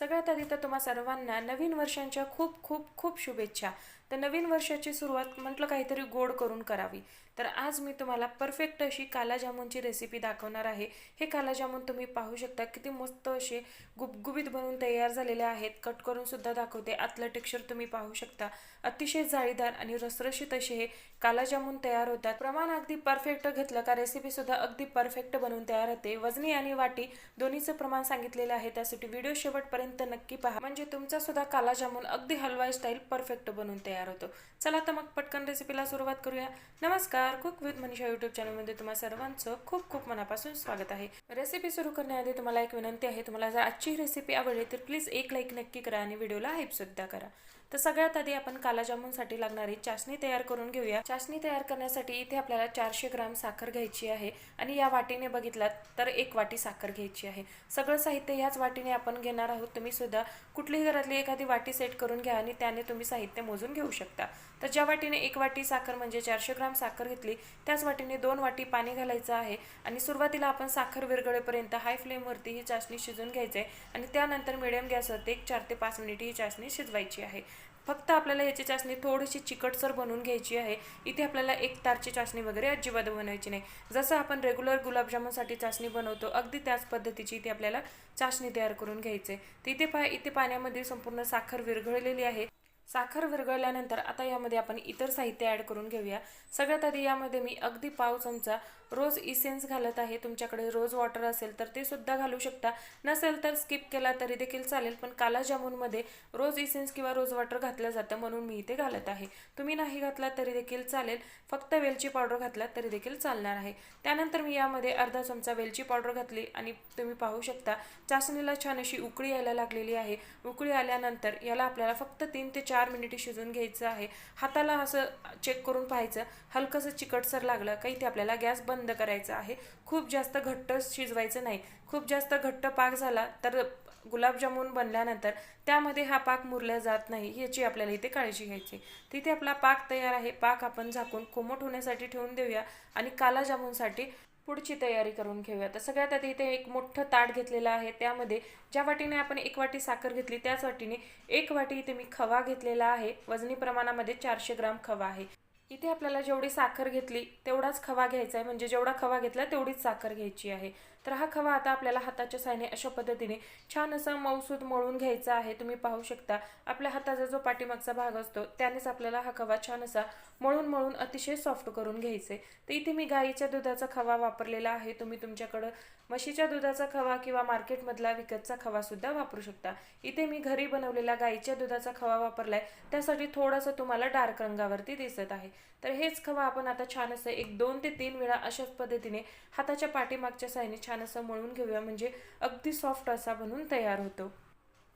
सगळ्यात आधी तर तुम्हा सर्वांना नवीन वर्षांच्या खूप खूप खूप शुभेच्छा. तर नवीन वर्षाची सुरुवात म्हटलं काहीतरी गोड करून करावी. तर आज मी तुम्हाला परफेक्ट अशी कालाजामुनची रेसिपी दाखवणार आहे. हे कालाजामुन तुम्ही पाहू शकता किती मस्त असे गुबगुबीत बनवून तयार झालेले आहेत. कट करून सुद्धा दाखवते. आतलं टेक्स्चर तुम्ही पाहू शकता. अतिशय जाळीदार आणि रसरशीत असे हे कालाजामुन तयार होतात. प्रमाण अगदी परफेक्ट घेतलं का रेसिपी सुद्धा अगदी परफेक्ट बनवून तयार होते. वजनी आणि वाटी दोन्हीचं प्रमाण सांगितलेलं आहे. त्यासाठी व्हिडिओ शेवटपर्यंत नक्की पहा, म्हणजे तुमचा सुद्धा कालाजामुन अगदी हलवाई स्टाईल परफेक्ट बनवून तयार होतो. चला तर मग पटकन रेसिपीला सुरुवात करूया. नमस्कार, कुक विथ मनीषा यूट्यूब चॅनलमध्ये तुम्हा सर्वांचं खूप खूप मनापासून स्वागत आहे. रेसिपी सुरू करण्याआधी तुम्हाला एक विनंती आहे, तुम्हाला जर आजची रेसिपी आवडली तर प्लीज एक लाईक नक्की करा आणि व्हिडिओला हाईप सुद्धा करा. तर सगळ्यात आधी आपण कालाजामुनसाठी लागणारी चाशणी तयार करून घेऊया. चाशणी तयार करण्यासाठी इथे आपल्याला 400 ग्राम साखर घ्यायची आहे आणि या वाटीने बघितलात तर 1 वाटी साखर घ्यायची आहे. सगळं साहित्य ह्याच वाटीने आपण घेणार आहोत. तुम्ही सुद्धा कुठलीही घरातली एखादी वाटी सेट करून घ्या आणि त्याने तुम्ही साहित्य मोजून घेऊ शकता. तर ज्या वाटीने 1 वाटी साखर म्हणजे 400 ग्राम साखर घेतली त्याच वाटीने 2 वाटी पाणी घालायचं आहे आणि सुरुवातीला आपण साखर विरघळेपर्यंत हाय फ्लेमवरती ही चाशणी शिजवून घ्यायची आहे आणि त्यानंतर मिडियम गॅसवरती 4 ते 5 मिनिट ही चाशणी शिजवायची आहे. फक्त आपल्याला याची चाशणी थोडीशी चिकटसर बनवून घ्यायची आहे. इथे आपल्याला एक तारची चाशणी वगैरे अजिबात बनवायची नाही. जसं आपण रेग्युलर गुलाबजामुनसाठी चाशणी बनवतो अगदी त्याच पद्धतीची इथे आपल्याला चाशणी तयार करून घ्यायची आहे. तर इथे पाण्यामध्ये संपूर्ण साखर विरघळलेली आहे. साखर विरघळल्यानंतर आता यामध्ये आपण इतर साहित्य ॲड करून घेऊया. सगळ्यात आधी यामध्ये मी अगदी पाव चमचा रोज इसेन्स घालत आहे. तुमच्याकडे रोज वॉटर असेल तर ते सुद्धा घालू शकता, नसेल तर स्किप केला तरी देखील चालेल. पण कालाजामुनमध्ये रोज इसेन्स किंवा रोज वॉटर घातलं जातं म्हणून मी इथे घालत आहे. तुम्ही नाही घातला तरी देखील चालेल, फक्त वेलची पावडर घातला तरी देखील चालणार आहे. त्यानंतर मी यामध्ये अर्धा चमचा वेलची पावडर घातली आणि तुम्ही पाहू शकता चाशणीला छान अशी उकळी यायला लागलेली आहे. उकळी आल्यानंतर याला आपल्याला फक्त 3 ते 4 मिनिटे शिजवून घ्यायचं आहे. हाताला असं चेक करून पाहायचं, हलकंसं चिकटसर लागलं का इथे आपल्याला गॅस बंद करायचा आहे. खूप जास्त घट्ट शिजवायचं नाही. खूप जास्त घट्ट पाक झाला तर गुलाबजामुन बनल्यानंतर त्यामध्ये हा पाक मुरला जात नाही, याची आपल्याला इथे काळजी घ्यायची. तिथे आपला पाक तयार आहे. पाक आपण झाकून कोमट होण्यासाठी ठेवून देऊया आणि कालाजामुनसाठी पुढची तयारी करून घेऊया. तर सगळ्यात आधी इथे एक मोठं ताट घेतलेलं आहे. त्यामध्ये ज्या वाटीने आपण 1 वाटी साखर घेतली त्याच वाटीने 1 वाटी इथे मी खवा घेतलेला आहे. वजनी प्रमाणामध्ये 400 ग्राम खवा आहे. इथे आपल्याला जेवढी साखर घेतली तेवढाच खवा घ्यायचा आहे, म्हणजे जेवढा खवा घेतला तेवढीच साखर घ्यायची आहे. तर हा खवा आता आपल्याला हाताच्या साहाय्याने अशा पद्धतीने छान असं मऊसूद मळून घ्यायचा आहे. तुम्ही पाहू शकता आपल्या हाताचा जो पाठीमागचा भाग असतो त्यानेच आपल्याला हा खवा छान असा मळून अतिशय सॉफ्ट करून घ्यायचे. तर इथे मी गाईच्या दुधाचा खवा वापरलेला आहे. तुम्ही तुमच्याकडं म्हशीच्या दुधाचा खवा किंवा मार्केटमधला विकतचा खवा सुद्धा वापरू शकता. इथे मी घरी बनवलेला गाईच्या दुधाचा खवा वापरलाय, त्यासाठी थोडंसं तुम्हाला डार्क रंगावरती दिसत आहे. तर हेच खवा आपण आता छान असं 2 ते 3 वेळा अशाच पद्धतीने हाताच्या पाठीमागच्या साहाय्याने छान असं मळून घेऊया, म्हणजे अगदी सॉफ्ट असा बनून तयार होतो.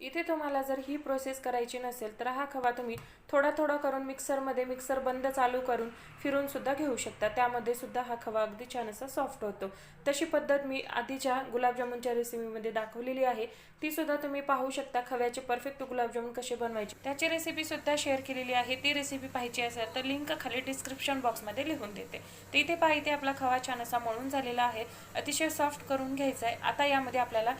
इथे तुम्हाला जर ही प्रोसेस करायची नसेल तर हा खवा तुम्ही थोडा करून मिक्सर बंद चालू करून फिरून सुद्धा घेऊ शकता. त्यामध्ये सुद्धा हा खवा अगदी छान असा सॉफ्ट होतो. तशी पद्धत मी आधीच्या गुलाबजामुनच्या रेसिपीमध्ये दाखवलेली आहे. ती सुद्धा तुम्ही पाहू शकता. खव्याचे परफेक्ट गुलाबजामुन कसे बनवायचे त्याची रेसिपी सुद्धा शेअर केलेली आहे. ती रेसिपी पाहायची असेल तर लिंक खाली डिस्क्रिप्शन बॉक्समध्ये लिहून देते. तर इथे पहा, इथे आपला खवा छान असा मळून झालेला आहे. अतिशय सॉफ्ट करून घ्यायचा आहे. आता यामध्ये आपल्याला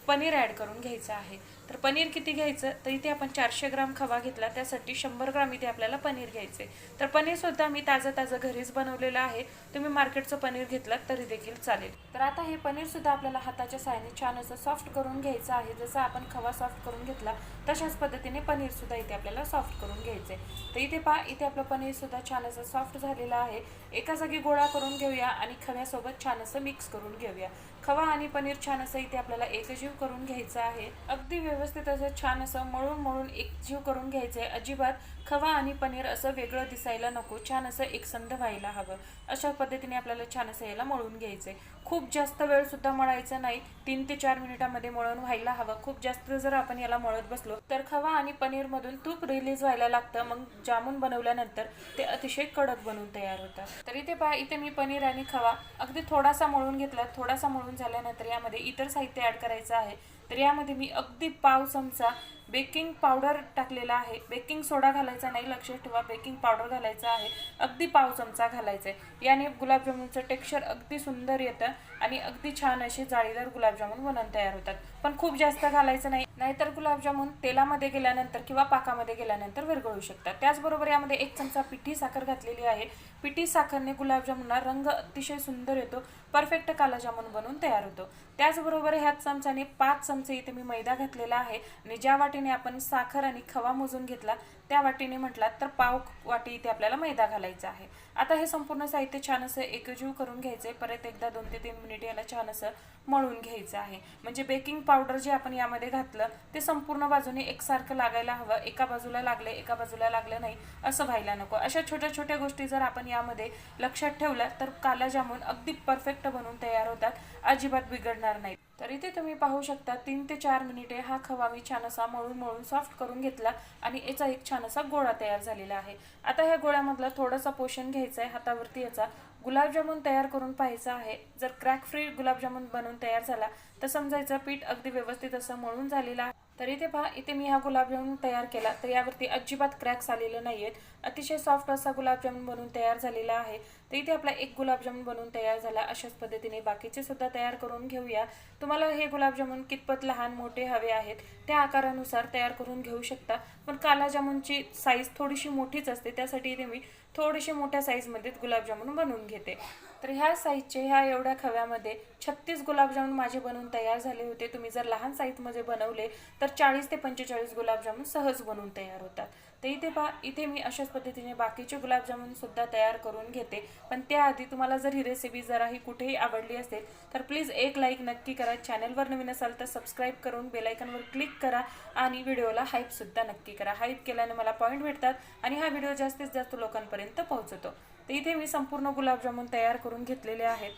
पनीर ॲड करून घ्यायचं आहे. तर पनीर किती घ्यायचं, तर इथे आपण 400 ग्राम खवा घेतला त्यासाठी 100 ग्राम इथे आपल्याला पनीर घ्यायचे. तर पनीर सुद्धा मी ताजं घरीच बनवलेलं आहे. तुम्ही मार्केटचं पनीर घेतलं तरी देखील चालेल. तर आता हे पनीर सुद्धा आपल्याला हाताच्या साहाय्याने छान असं सॉफ्ट करून घ्यायचं आहे. जसं आपण खवा सॉफ्ट करून घेतला तशाच पद्धतीने पनीर सुद्धा इथे आपल्याला सॉफ्ट करून घ्यायचे. तर इथे पहा, इथे आपलं पनीर सुद्धा छान असं सॉफ्ट झालेलं आहे. एका जागी गोळा करून घेऊया आणि खव्यासोबत छान असं मिक्स करून घेऊया. खवा आणि पनीर छान असं इथे आपल्याला एकजीव करून घ्यायचं आहे. अगदी व्यवस्थित असं छान असं मळून एकजीव करून घ्यायचं आहे. अजिबात खवा आणि पनीर असं वेगळं दिसायला नको, छान असं एकसंध व्हायला हवं. अशा पद्धतीने आपल्याला छान असं याला मळून घ्यायचं आहे. खूप जास्त वेळ सुद्धा मळायचं नाही, 3 ते 4 मिनिटांमध्ये मळून व्हायला हवं. खूप जास्त जर आपण याला मळत बसलो तर खवा आणि पनीरमधून तूप रिलीज व्हायला लागतं. मग जामून बनवल्यानंतर ते अतिशय कडक बनवून तयार होतात. तर इथे पहा, इथे मी पनीर आणि खवा अगदी थोडासा मळून घेतला. थोडासा मळून झाल्यानंतर यामध्ये इतर साहित्य ॲड करायचं आहे. तर यामध्ये मी अगदी पाव चमचा बेकिंग पावडर टाकलेला आहे, बेकिंग सोडा घालायचा नाही, लक्षात ठेवा, बेकिंग पावडर घालायचा आहे, अगदी पाव चमचा घालायचा आहे। याने गुलाबजामुनचं टेक्स्चर अगदी सुंदर येतं आणि अगदी छान असे जाळीदार गुलाबजामुन बनून तयार होतात। पण खूप जास्त घालायचं नाही, नाहीतर गुलाबजामुन तेलामध्ये गेल्यानंतर किंवा पाकामध्ये गेल्यानंतर विरघळू शकतात। त्याचबरोबर यामध्ये 1 चमचा पिठी साखर घातलेली आहे। पिठी साखरने गुलाबजामुनला रंग अतिशय सुंदर येतो, परफेक्ट कालाजामुन बनून तयार होतो। त्याचबरोबर ह्याच चमच्याने 5 चमचे इथे मी मैदा घातलेला आहे आणि ज्या वाटीने आपण साखर आणि खवा मोजून घेतला त्या वाटीने म्हटलात तर पाव वाटी इथे आपल्याला मैदा घालायचा आहे। आता हे संपूर्ण साहित्य छान असं एकजीव करून घ्यायचे, परत एकदा 2 ते 3 मिनिट याला छान असं मळून घ्यायचं आहे। म्हणजे बेकिंग पावडर जे आपण यामध्ये घातलं ते संपूर्ण बाजूने एकसारखं लागायला हवं, एका बाजूला लागले एका बाजूला लागलं नाही असं व्हायला नको। अशा छोट्या छोट्या गोष्टी जर आपण यामध्ये लक्षात ठेवल्या तर कालाजामुन अगदी परफेक्ट बनून तयार होतात, अजिबात बिघडणार नाही। तर इथे तुम्ही पाहू शकता 3 ते 4 मिनिटे हा खवा मी छान असा मळून सॉफ्ट करून घेतला आणि याचा एक छान असा गोळा तयार झालेला आहे। आता ह्या गोळ्यामधला थोडासा पोषण घ्यायचा आहे हातावरती, याचा गुलाबजामुन तयार करून पाहायचा आहे। जर क्रॅक फ्री गुलाबजामुन बनवून तयार झाला तर समजायचं पीठ अगदी व्यवस्थित असं मळून झालेलं आहे। तर इथे पहा, इथे मी हा गुलाबजामुन तयार केला तर यावरती अजिबात क्रॅक्स आलेले नाहीयेत, अतिशय सॉफ्ट असा गुलाबजामुन बनवून तयार झालेला आहे। तर इथे आपला एक गुलाबजामुन बनवून तयार झाला। अशाच पद्धतीने बाकीचे सुद्धा तयार करून घेऊया। तुम्हाला हे गुलाबजामुन कितपत लहान मोठे हवे आहेत त्या आकारानुसार तयार करून घेऊ शकता, पण कालाजामुनची साईज थोडीशी मोठीच असते, त्यासाठी इथे मी थोडीशी मोठ्या साईजमध्ये गुलाबजामुन बनवून घेते। तर ह्या साईजचे ह्या एवढ्या खव्यामध्ये 36 गुलाबजामुन माझे बनवून तयार झाले होते। तुम्ही जर लहान साईजमध्ये बनवले तर 40 ते 45 गुलाबजामुन सहज बनवून तयार होतात। तर इथे पहा, इथे मी अशाच पद्धतीने बाकीचे गुलाबजामुन सुद्धा तयार करून घेते। पण त्याआधी तुम्हाला जर ही रेसिपी जराही कुठेही आवडली असेल तर प्लीज एक लाईक नक्की करा, चॅनलवर नवीन असाल तर सबस्क्राईब करून बेल आयकॉनवर क्लिक करा आणि व्हिडिओला हाईप सुद्धा नक्की करा। हाईप केल्याने मला पॉईंट भेटतात आणि हा व्हिडिओ जास्तीत जास्त लोकांपर्यंत पोहोचतो। तर इथे मी संपूर्ण गुलाबजामुन तयार करून घेतलेले आहेत।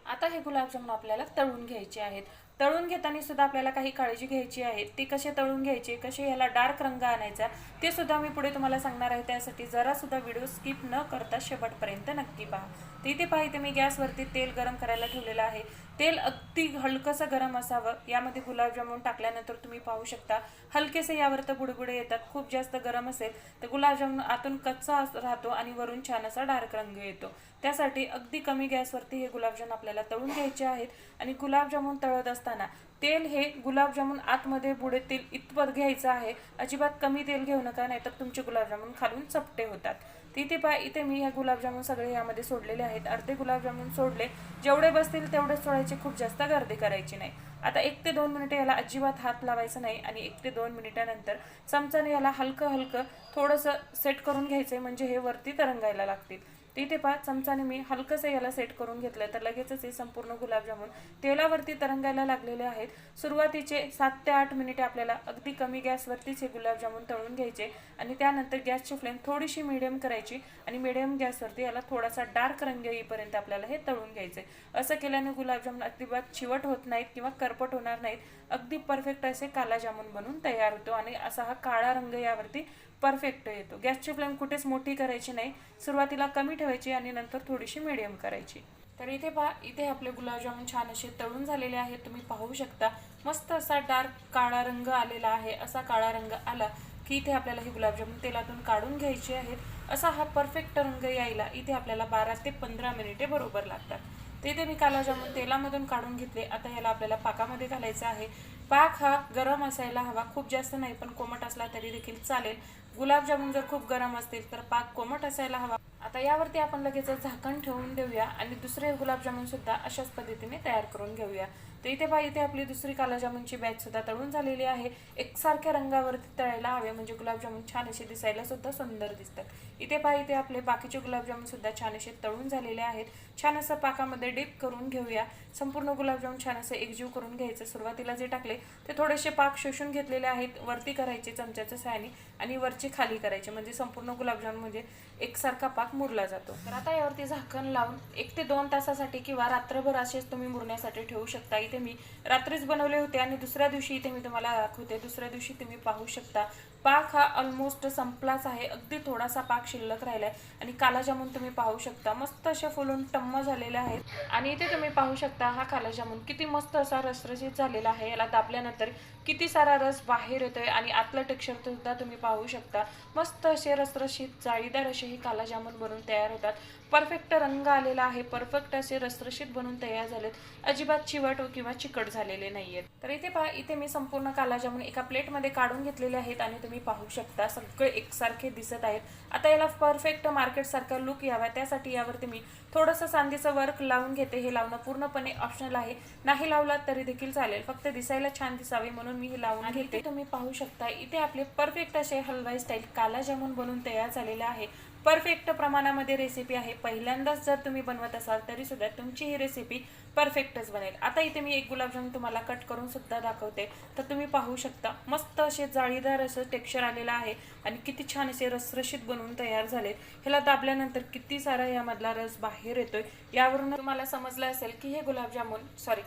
आता हे गुलाबजामुन आपल्याला तळून घ्यायचे आहेत। तळून घेताना सुद्धा आपल्याला काही काळजी घ्यायची आहे। ते कसे तळून घ्यायचे, कसे याला डार्क रंग आणायचा ते सुद्धा मी पुढे तुम्हाला सांगणार आहे। त्यासाठी जरा सुद्धा व्हिडिओ स्किप न करता शेवटपर्यंत नक्की पहा। तर इथे पहा, इथे मी गॅसवरती तेल गरम करायला ठेवलेलं आहे। तेल अगदी हलकंसं गरम असावं। यामध्ये गुलाबजामुन टाकल्यानंतर तुम्ही पाहू शकता हलकेसे यावर तर बुडबुडे येतात। खूप जास्त गरम असेल तर गुलाबजामुन आतून कच्चा राहतो आणि वरून छान असा डार्क रंग येतो। त्यासाठी अगदी कमी गॅसवरती हे गुलाबजामुन आपल्याला तळून घ्यायचे आहेत आणि गुलाबजामुन तळत असताना तेल हे गुलाबजामुन आतमध्ये बुडेतील इतपत घ्यायचं आहे, अजिबात कमी तेल घेऊ नका, नाहीतर तुमचे गुलाबजामुन खालून चपटे होतात। तिथे पहा, इथे मी हे गुलाबजामुन सगळे यामध्ये सोडलेले आहेत। अर्धे गुलाबजामुन सोडले, जेवढे बसतील तेवढेच सोडायचे, खूप जास्त गर्दी करायची नाही। आता 1 ते 2 मिनिटे याला अजिबात हात लावायचा नाही आणि 1 ते 2 मिनिटानंतर चमच्याने याला हलकं थोडंसं सेट करून घ्यायचं, म्हणजे हे वरती तरंगायला लागतील। इथे पहा, चमच्याने मी हलकंसं याला सेट करून घेतलं तर लगेचच हे संपूर्ण गुलाबजामुन तेलावरती तरंगायला लागलेले आहेत। सुरुवातीचे 7 ते 8 मिनिटे आपल्याला अगदी कमी गॅसवरतीच हे गुलाबजामुन तळून घ्यायचे आणि त्यानंतर गॅसची फ्लेम थोडीशी मीडियम करायची आणि मीडियम गॅसवरती याला थोडासा डार्क रंग येईपर्यंत आपल्याला हे तळून घ्यायचे। असं केल्याने गुलाबजामुन अजिबात चिवट होत नाहीत किंवा करपट होणार नाहीत, अगदी परफेक्ट असे कालाजामुन बनून तयार होतो आणि असा हा काळा रंग यावरती परफेक्ट येतो। गॅसची फ्लेम कुठेच मोठी करायची नाही, सुरुवातीला कमी ठेवायची आणि नंतर थोडीशी मीडियम करायची। तर इथे पहा, इथे आपले गुलाबजामुन छान असे तळून झालेले आहेत। तुम्ही पाहू शकता मस्त असा डार्क काळा रंग आलेला आहे। असा काळा रंग आला की इथे आपल्याला हे गुलाबजामुन तेलातून काढून घ्यायचे आहेत। असा हा परफेक्ट रंग यायला इथे आपल्याला 12 ते 15 मिनिटे बरोबर लागतात। तर इथे मी कालाजामुन तेलामधून काढून घेतले। आता याला आपल्याला पाकामध्ये घालायचा आहे। पाक हा गरम असायला हवा, खूप जास्त नाही, पण कोमट असला तरी देखील चालेल। गुलाबजामुन जर खूप गरम असतील तर पाक कोमट असायला हवा। आता यावरती आपण लगेच झाकण ठेवून देऊया आणि दुसरे गुलाबजामुन सुद्धा अशाच पद्धतीने तयार करून घेऊया। तर इथे पहा, इथे आपली दुसरी कालाजामुनची बॅच सुद्धा तळून झालेली आहे। एकसारख्या रंगावरती तळायला हवे, म्हणजे गुलाबजामुन छान असे दिसायला सुद्धा सुंदर दिसतात। इथे पहा, इथे आपले बाकीचे गुलाबजामुन सुद्धा छान असे तळून झालेले आहेत। छान असं पाकामध्ये डिप करून घेऊया। संपूर्ण गुलाबजामुन छान असं एकजीव करून घ्यायचं। सुरुवातीला जे टाकले ते थोडेसे पाक शोषून घेतलेले आहेत, वरती करायचे चमच्याच्या सहाय्याने आणि वरचे खाली करायचे, म्हणजे संपूर्ण गुलाबजामुन म्हणजे एकसारखा पाक मुरला जातो। तर आता यावरती झाकण लावून 1 ते 2 तासासाठी किंवा रात्रभर असेच तुम्ही मुरण्यासाठी ठेवू शकता। इथे मी रात्रीच बनवले होते आणि दुसऱ्या दिवशी इथे मी तुम्हाला दाखवते। दुसऱ्या दिवशी तुम्ही पाहू शकता पाक हा ऑलमोस्ट संपलाच आहे, अगदी थोडासा पाक शिल्लक राहिलाय आणि कालाजामुन तुम्ही पाहू शकता मस्त असे फुलून टम्म झालेले आहेत। आणि इथे तुम्ही पाहू शकता हा कालाजामुन किती मस्त असा रसरशीत झालेला आहे। याला दाबल्यानंतर किती सारा रस बाहेर येतोय आणि आतलं टेक्स्चर सुद्धा तुम्ही पाहू शकता। मस्त असे रसरशीत जाळीदार असे हे कालाजामुन बनून तयार होतात। परफेक्ट रंग आलेला आहे, परफेक्ट असे रसरशीत बनून तयार झालेत, अजिबात चिवट किंवा चिकट झालेले नाहीयेत। तर इथे पहा, इथे मी संपूर्ण कालाजामुन एका प्लेटमध्ये काढून घेतलेले आहेत आणि तुम्ही पाहू शकता सगळे एकसारखे दिसत आहेत। आता याला परफेक्ट मार्केट सारखा लुक यावा त्यासाठी यावरती मी थोडंसं चांदीचं वर्क लावून घेते। हे लावणं पूर्णपणे ऑप्शनल आहे, नाही लावलात तरी देखील चालेल, फक्त दिसायला छान दिसावे म्हणून मी हे लावून घेते। तुम्ही पाहू शकता इथे आपले परफेक्ट असे हलवाई स्टाईल कालाजामुन बनून तयार झालेले आहे। परफेक्ट प्रमाणामध्ये रेसिपी आहे, पहिल्यांदाच जर तुम्ही बनवत असाल तरी सुद्धा तुमची ही रेसिपी परफेक्टच बनेल। आता इथे मी एक गुलाबजामुन तुम्हाला कट करून सुद्धा दाखवते, तर तुम्ही पाहू शकता मस्त असे जाळीदार असं टेक्स्चर आलेलं आहे आणि किती छान असे रसरशीत बनवून तयार झाले। ह्याला दाबल्यानंतर किती सारा यामधला रस बाहेर येतोय, यावरून तुम्हाला समजलं असेल की हे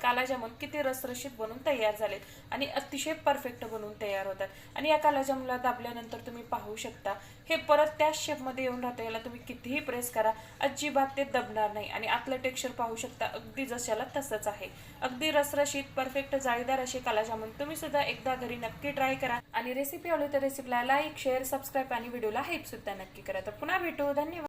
कालाजामुन किती रसरशीत बनवून तयार झालेत आणि अतिशय परफेक्ट बनवून तयार होतात। आणि या कालाजामुनला दाबल्यानंतर तुम्ही पाहू शकता हे परत त्याच शेपमध्ये येऊन राहतं, याला तुम्ही कितीही प्रेस करा अजिबात ते दबणार नाही आणि आतलं टेक्स्चर पाहू शकता अगदी जशाला तसंच आहे। अगदी रसरशीत परफेक्ट जाळीदार असे कालाजामुन तुम्ही सुद्धा एकदा घरी नक्की ट्राय करा आणि रेसिपी आवडली तर रेसिपीला लाईक शेअर सबस्क्राईब आणि व्हिडिओला हाईप सुद्धा नक्की करा। तर पुन्हा भेटू, धन्यवाद।